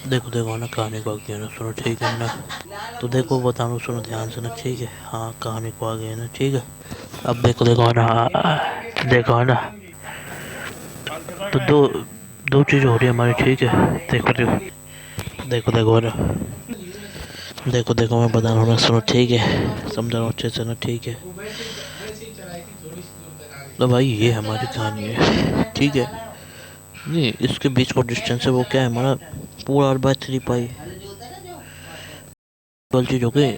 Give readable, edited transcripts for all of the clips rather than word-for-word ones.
देखो देखो ना कहानी को आगे है ना सुनो ठीक है ना। तो देखो बता रहा हूँ सुनो ध्यान से ना ठीक है। हाँ कहानी को आगे है ना ठीक है। अब देखो देखो ना देखो है ना। तो दो दो चीज़ हो रही है हमारी ठीक है। देखो देखो देखो देखो है ना। देखो देखो मैं बता रहा हूँ ना सुनो ठीक है। समझा रहा हूँ अच्छे से ना ठीक है। तो भाई ये हमारी कहानी है ठीक है। नहीं इसके बीच का डिस्टेंस है वो क्या है हमारा 4r/3 पाई चीज हो गई।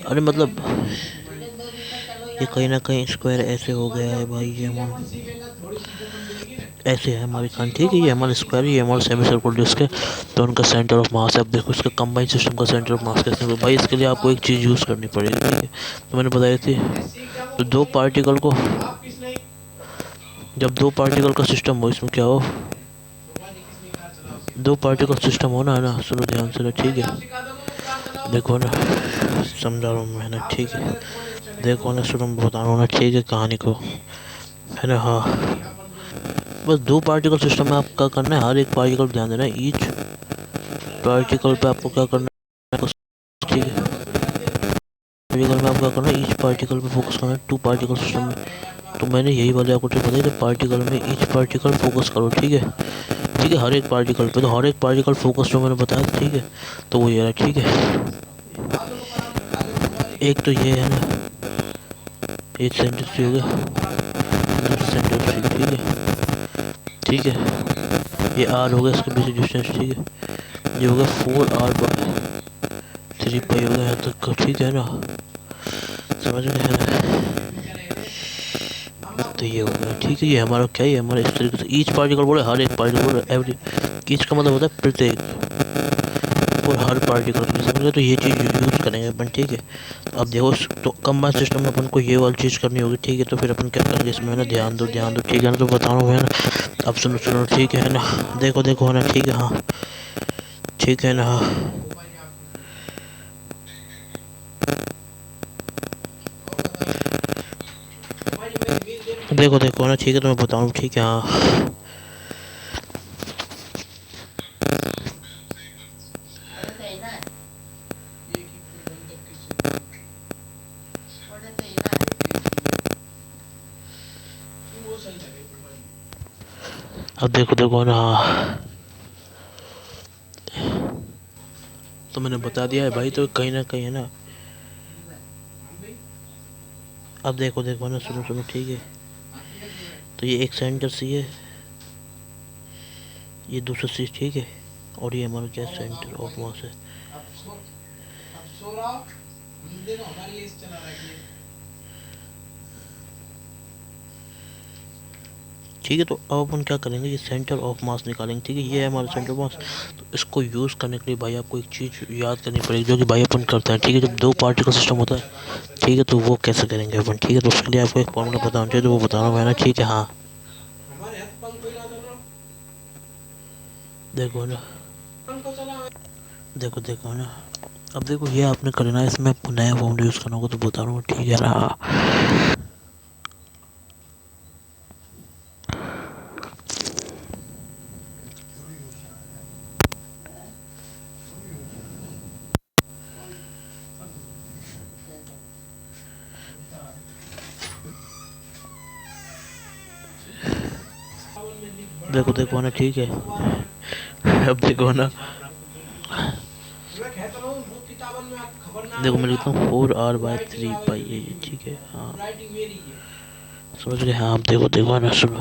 अरे मतलब ये कहीं ना कहीं स्क्वायर ऐसे हो गया है भाई ये ऐसे है हमारी कहानी ठीक है। ये हमारा स्क्वायर ये हमारा सेमी सर्कुलर डिस्क है। तो उनका सेंटर ऑफ मास है। अब देखो इसका कंबाइन सिस्टम का सेंटर ऑफ मास कैसे भाई इसके लिए आपको एक चीज़ यूज़ करनी पड़ेगी ठीक है। तो मैंने बताई थी। तो दो पार्टिकल को जब दो पार्टिकल का सिस्टम हो इसमें क्या हो दो पार्टिकल सिस्टम होना है ना सुनो ध्यान से ना ठीक है। देखो ना समझा रहा हूँ मैं ना ठीक है। देखो ना सुनो मैं बता रहा हूँ ना ठीक है कहानी को है ना। हाँ बस दो पार्टिकल सिस्टम में आपको क्या करना है हर एक पार्टिकल पर ध्यान देना है ईच पार्टिकल पे आपको क्या करना है ठीक है। पार्टिकल में आपको क्या करना है ईच पार्टिकल पे फोकस करना है टू पार्टिकल सिस्टम में। तो मैंने यही वाले आपको ट्रिक बताई थी पार्टिकल में ईच पार्टिकल फोकस करो ठीक है। ठीक है हर एक पार्टिकल पे तो हर एक पार्टिकल फोकस जो मैंने बताया था ठीक है। तो वो ये रहा ठीक है। एक तो ये है ना एक सेंटेंस हो गया दूसरा सेंटेंस ठीक है। ठीक है ये आर हो गया इसके बीच डिस्टेंस ठीक है। ये हो गया 4r/3 पाई हो गया यहाँ तक का ठीक है ना। समझ गए है ना। तो ये हो गया ठीक है। ये हमारा क्या है हमारा इस तरीके से ईच पार्टिकल बोले हर एक पार्टिकल बोले एवरी ईच का मतलब होता है प्रत्येक और हर पार्टिकल में समझे। तो ये चीज़ यूज़ करेंगे अपन ठीक है। तो अब देखो तो कंबाइन सिस्टम में अपन को ये वाली चीज़ करनी होगी ठीक है। तो फिर अपन क्या करेंगे इसमें है ना ध्यान दो ठीक है ना। तो बता रहा हूँ है ना। अब सुनो सुनो ठीक है ना। देखो देखो है ना ठीक है हाँ ठीक है ना। हाँ देखो देखो है ना ठीक है। तो मैं बताऊँ ठीक है हाँ। अब देखो देखो ना हाँ। तो मैंने बता दिया है भाई तो कहीं ना कहीं है ना। अब देखो देखो ना सुनो सुनो ठीक है। तो ये एक सेंटर सी है ये दूसरा सी ठीक है। और ये हमारा क्या सेंटर ऑफ मास है। ठीक है तो अब अपन क्या करेंगे ये सेंटर ऑफ मास निकालेंगे ठीक है। ये है हमारा सेंटर ऑफ मास। तो इसको यूज़ करने के लिए भाई आपको एक चीज़ याद करनी पड़ेगी जो कि भाई अपन करते हैं ठीक है। जब दो पार्टिकल सिस्टम होता है ठीक है। तो वो कैसे करेंगे अपन ठीक है। तो उसके लिए आपको एक फॉर्मूला पता होना चाहिए तो वो बता रहा हूँ मैं ना ठीक है हाँ। देखो ना देखो देखो ना। अब देखो ये आपने करना है इसमें आपको नया फॉर्मूला यूज़ करना होगा तो बता रहा हूँ ठीक है ना। देखो देखो ना ठीक है। अब देखो ना देखो मैं लिखता हूँ 4r/3 पाई है ये ठीक है हाँ। समझ गए हाँ। अब देखो देखो ना सुनो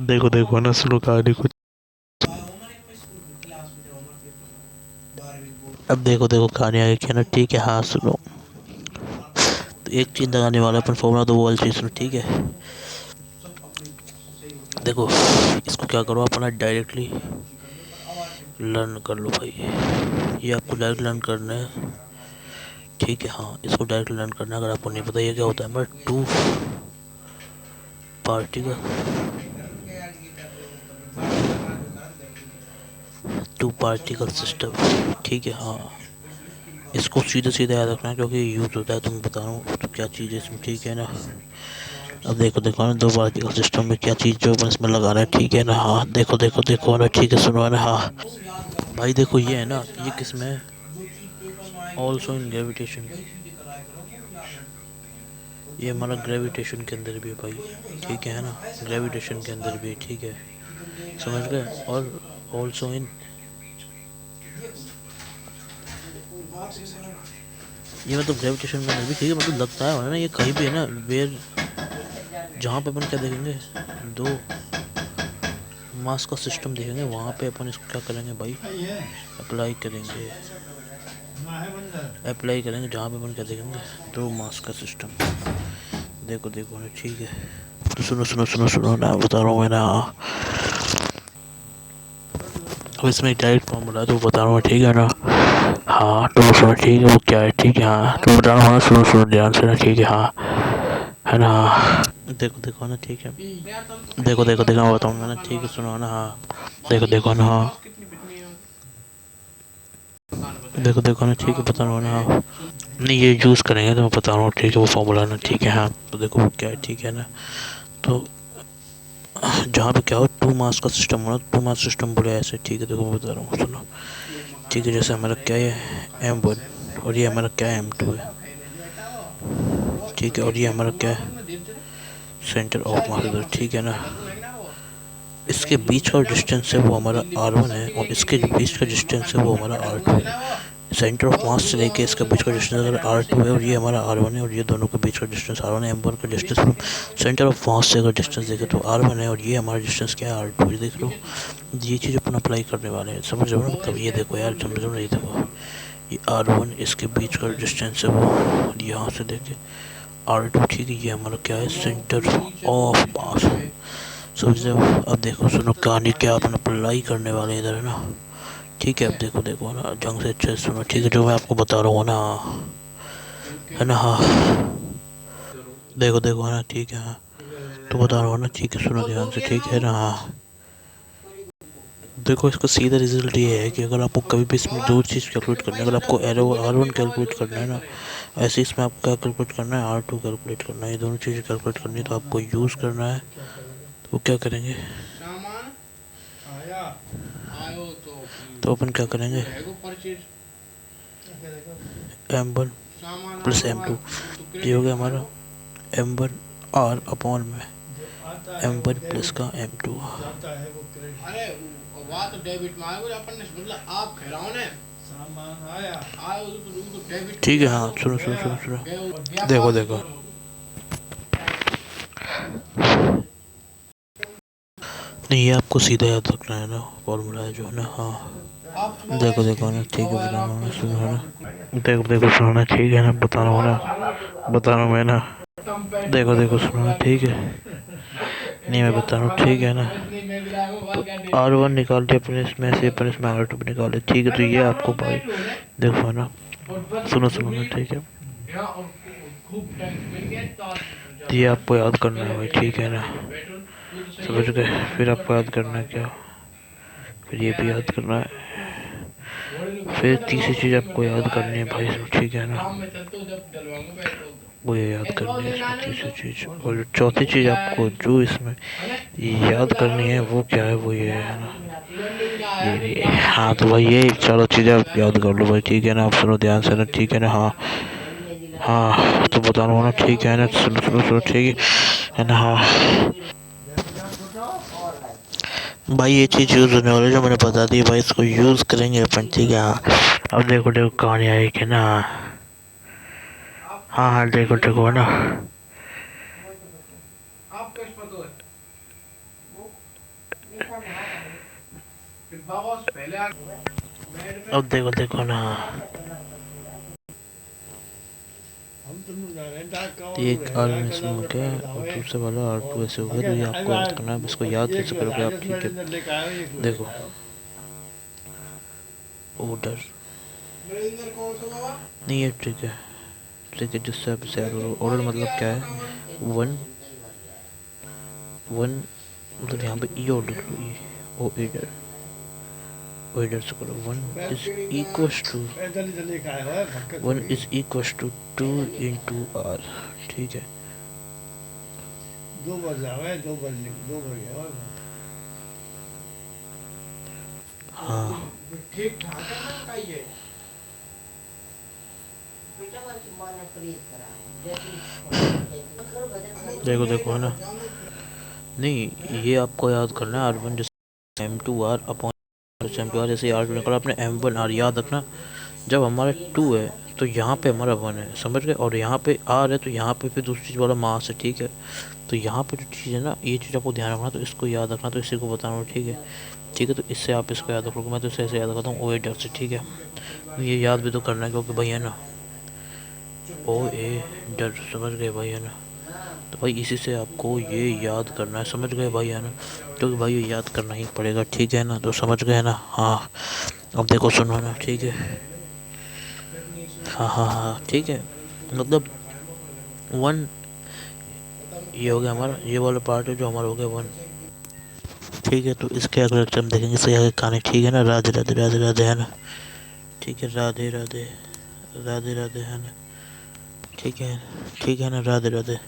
देखो देखो ना सुनो कहानी को। अब देखो देखो कहानी आगे क्या ना ठीक है हाँ सुनो। तो एक चीज़ लगाने वाला अपन फॉर्मूला तो वो वाली चीज़ सुनो ठीक है। देखो इसको क्या करो अपना डायरेक्टली लर्न कर लो भाई। ये आपको डायरेक्ट लर्न करना है ठीक है हाँ। इसको डायरेक्ट लर्न करना है अगर आपको नहीं पता ये क्या होता है हमारा पार्टिकल टू पार्टिकल सिस्टम ठीक है हाँ। इसको सीधे सीधे याद रखना है क्योंकि यूज होता है तो मैं बता रहा हूँ तो क्या चीज़ है इसमें ठीक है ना। अब देखो देखो ना दो पार्टिकल सिस्टम में क्या चीज़ जो अपन इसमें लगा रहे हैं ठीक है ना हाँ। देखो देखो देखो ना ठीक है सुनो ना हाँ। भाई देखो ये है ना, ये किस में है, ऑल्सो इन ग्रेविटेशन, ये हमारा ग्रेविटेशन के अंदर भी है भाई, ठीक है ना, ग्रेविटेशन के अंदर भी, ठीक है, समझ गए। और ऑल्सो इन, ये मतलब ग्रेविटेशन में अंदर भी, ठीक है, मतलब लगता है ना ये कहीं भी है ना, वेयर, जहाँ पे अपन क्या देखेंगे, दो मास का सिस्टम देखेंगे, वहाँ पे अपन इसको क्या करेंगे भाई, अप्लाई करेंगे, अप्लाई करेंगे जहाँ पे अपन क्या देखेंगे, दो मास का सिस्टम। देखो देखो ना, ठीक है, तो सुनो सुनो सुनो सुनो ना, बता रहा हूँ मैं ना, अब इसमें एक डायरेक्ट फॉर्मूला है तो बता रहा हूँ, ठीक है ना। हाँ तो सुनो, ठीक है, वो क्या है, ठीक है, हाँ तो बता रहा हूँ, सुनो सुनो ध्यान से ना, ठीक है, हाँ है ना, देखो देखो ना, ठीक है, देखो देखो देखो मैं बताऊँगा ना, ठीक है, सुनो ना, हाँ देखो देखो ना, हाँ देखो देखो ना, ठीक है, बता रहा हूँ ना, हाँ नहीं ये यूज़ करेंगे तो मैं बता रहा हूँ, ठीक है, वो फॉर्मूला ना, ठीक है, हाँ तो देखो वो क्या है, ठीक है ना, तो जहाँ पे क्या हो, टू मास का सिस्टम हो ना, टू मास सिस्टम बोले ऐसे, ठीक है, देखो मैं बता रहा हूँ, सुनो, ठीक है, जैसे हमारा क्या है M1 और ये हमारा क्या है M2 है, ठीक है, और ये हमारा क्या है, सेंटर ऑफ मास इधर, ठीक है ना, इसके बीच का डिस्टेंस है वो हमारा R1 है, और इसके बीच का डिस्टेंस है वो हमारा R2 है। सेंटर ऑफ मास से लेके इसके बीच का डिस्टेंस अगर R2 है, और ये हमारा R1 है, और ये दोनों के बीच का डिस्टेंस R1 है, M1 का distance from centre of mass से अगर डिस्टेंस देखें तो R1 है, और ये हमारा डिस्टेंस क्या है, R2 है, देख लो, ये चीज़ अपन अप्लाई करने वाले हैं, समझ रहे हो ना, मतलब ये देखो यार, समझ रहे हो ना, ये देखो, ये R1 इसके बीच का डिस्टेंस है वो, यहाँ से देखे R2, ठीक है, ये हमारा क्या है, सेंटर ऑफ मास, समझ रहे हो। अब देखो सुनो कहानी, क्या अपन अप्लाई करने वाले इधर है ना, ठीक है, अब देखो देखो ना, जंग से अच्छे से सुनो, ठीक है, जो मैं आपको बता रहा हूँ ना, है ना, हाँ देखो देखो ना, ठीक है, हाँ तो बता रहा हूँ ना, ठीक है, सुनो ध्यान से, ठीक है ना, हाँ देखो इसका सीधा रिजल्ट ये है कि अगर आपको कभी भी इसमें दो चीज़ कैलकुलेट करना है, अगर आपको एरो R1 कैलकुलेट करना है ना, ऐसे इसमें आपको क्या कैलकुलेट करना है, R2 कैलकुलेट करना है, ये दोनों चीज़ें कैलकुलेट करनी है, तो आपको यूज़ करना है, तो वो क्या करेंगे, तो अपन क्या करेंगे, M1 प्लस M2, ये हो गया हमारा M1 R अपॉन में M1 प्लस का M2, अरे बात डेबिट में आया, अपन ने मतलब आप खैराओ ने सामान आया आया तो डेबिट, ठीक है, हाँ सुनो सुनो सुनो सुनो, देखो देखो, नहीं ये आपको सीधा याद रखना है ना, फॉर्मूला है जो है ना, हाँ देखो देखो ना, ठीक है, बता रहा हूँ ना, सुनो है ना, देखो देखो सुनो ना, ठीक है ना, बता रहा हूँ ना, बता रहा हूँ मैं ना, देखो देखो सुनो ना, ठीक है, नहीं मैं बता रहा हूँ, ठीक है ना, तो R1 निकाल दिया अपने इसमें से, अपने इसमें R2 भी निकाले, ठीक है, तो ये आपको भाई देखो ना, सुनो सुनो ना, ठीक है, तो ये आपको याद करना है भाई, ठीक है ना, समझ गए, फिर आपको याद करना है क्या, फिर ये भी याद करना है, फिर तीसरी चीज़ आपको याद करनी है भाई, ठीक है ना, वो ये याद करनी है इसमें तीसरी चीज़, और चौथी चीज़ आपको जो इसमें याद करनी है वो क्या है, वो ये है ना, ये हाँ तो भाई ये चारों चीज़ें आप याद कर लो भाई, ठीक है ना, आप सुनो ध्यान से ना, ठीक है ना, हाँ हाँ तो बता रहा हूँ ना, ठीक है ना, सुनो सुनो सुनो, ठीक है ना, हाँ भाई ये चीज़ यूज़ होने वाली जो मैंने बता दी भाई, इसको यूज़ करेंगे अपन, ठीक है, हाँ अब देखो देखो कहानी आई कि ना, हाँ हाँ देखो देखो है ना, अब देखो देखो ना, एक R1 इसमें हो गया और दूसरा वाला R2 ऐसे हो गया, तो ये आपको याद करना है, इसको याद कैसे करोगे आप, ठीक है, देखो ऑर्डर, नहीं ये ठीक है, ठीक है, जिससे आप इसे ऑर्डर मतलब क्या है, वन वन, मतलब यहाँ पे ई ऑर्डर करो, ई ओ ईडर, ऑर्डर से करो, one is equal to 2 into R, ठीक है, हाँ देखो देखो है ना, नहीं ये आपको याद करना है R1 जैसे M2R अपॉन M2R जैसे R2 निकला अपने M1R याद रखना। जब हमारा 2 है तो यहाँ पे हमारा 1 है, समझ गए, और यहाँ पे R है तो यहाँ पे फिर दूसरी चीज़ वाला मास है, ठीक है। तो यहाँ पे जो चीज़ है ना, ये चीज़ आपको ध्यान रखना, तो इसको याद रखना, तो इसी को बताना, ठीक है। ठीक है, तो इससे आप इसको याद रखोगे, मैं तो इसे ऐसे याद रखता हूँ O A डर से, ठीक है। तो ये याद भी तो करना है क्योंकि भाई है ना, OA डर, समझ गए भाई है ना। तो भाई इसी से आपको ये याद करना है, समझ गए भाई है ना, क्योंकि भाई ये याद करना ही पड़ेगा, ठीक है ना, तो समझ गए ना। हाँ अब देखो सुनो ना, ठीक है। हाँ हाँ हाँ ठीक है, मतलब 1 ये हो गया हमारा, ये वाला पार्ट है जो हमारा हो गया 1, ठीक है। तो इसके अगले लेक्चर हम देखेंगे इससे आगे कहानी, ठीक है ना। राधे राधे राधे राधे है ना, ठीक है। राधे राधे राधे राधे है ना, ठीक है, ठीक है ना, राधे राधे।